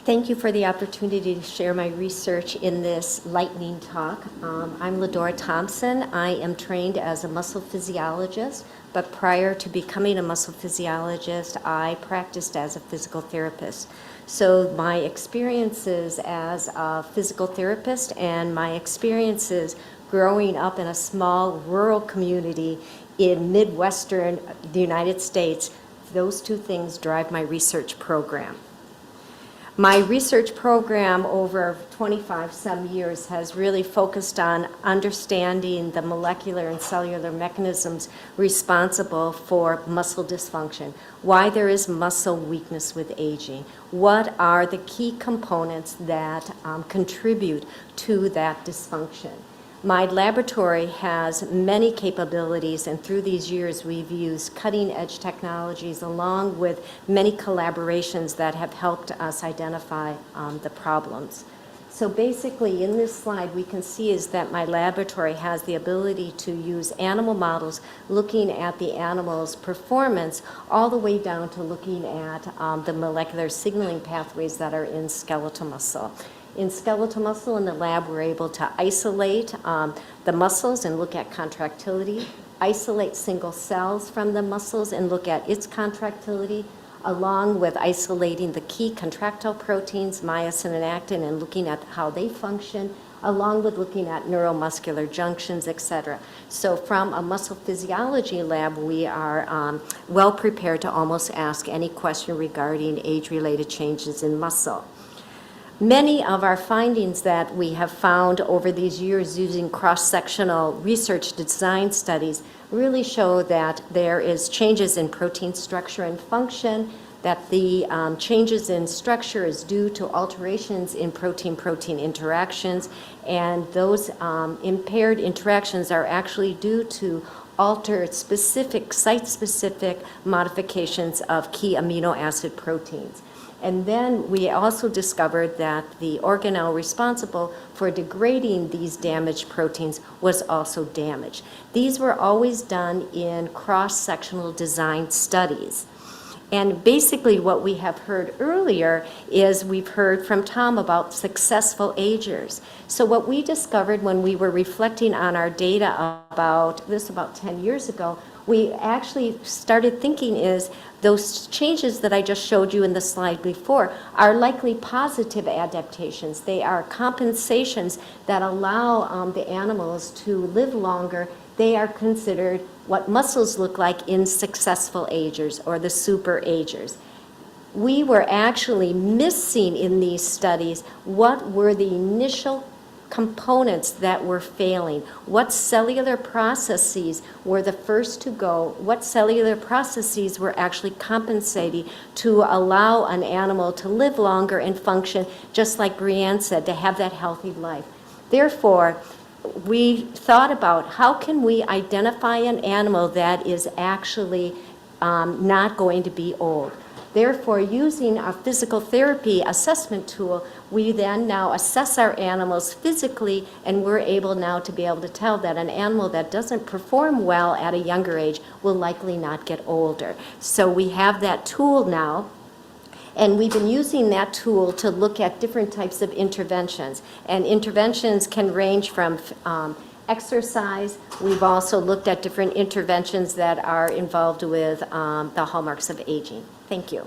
Thank you for the opportunity to share my research in this lightning talk. I'm LaDora Thompson. I am trained as a muscle physiologist, but prior to becoming a muscle physiologist, I practiced as a physical therapist. So my experiences as a physical therapist and my experiences growing up in a small rural community in Midwestern the United States, those two things drive my research program. My research program over 25 some years has really focused on understanding the molecular and cellular mechanisms responsible for muscle dysfunction, why there is muscle weakness with aging, what are the key components that contribute to that dysfunction. My laboratory has many capabilities, and through these years we've used cutting-edge technologies along with many collaborations that have helped us identify the problems. So basically in this slide we can see is that my laboratory has the ability to use animal models looking at the animal's performance all the way down to looking at the molecular signaling pathways that are in skeletal muscle. In skeletal muscle in the lab, we're able to isolate the muscles and look at contractility, isolate single cells from the muscles and look at its contractility, along with isolating the key contractile proteins, myosin and actin, and looking at how they function, along with looking at neuromuscular junctions, etc. So from a muscle physiology lab, we are well prepared to almost ask any question regarding age-related changes in muscle. Many of our findings that we have found over these years using cross-sectional research design studies really show that there is changes in protein structure and function, that the changes in structure is due to alterations in protein-protein interactions, and those impaired interactions are actually due to altered specific, site-specific modifications of key amino acid proteins. And then we also discovered that the organelle responsible for degrading these damaged proteins was also damaged. These were always done in cross-sectional design studies. And basically what we have heard earlier is we've heard from Tom about successful agers. So what we discovered when we were reflecting on our data about 10 years ago, we actually started thinking is those changes that I just showed you in the slide before are likely positive adaptations. They are compensations that allow the animals to live longer. They are considered what muscles look like in successful agers or the super agers. We were actually missing in these studies what were the initial components that were failing, what cellular processes were the first to go, what cellular processes were actually compensating to allow an animal to live longer and function, just like Brianne said, to have that healthy life. Therefore, we thought about how can we identify an animal that is actually not going to be old. Therefore, using a physical therapy assessment tool, we then now assess our animals physically, and we're able now to be able to tell that an animal that doesn't perform well at a younger age will likely not get older. So we have that tool now, and we've been using that tool to look at different types of interventions. And interventions can range from exercise. We've also looked at different interventions that are involved with the hallmarks of aging. Thank you.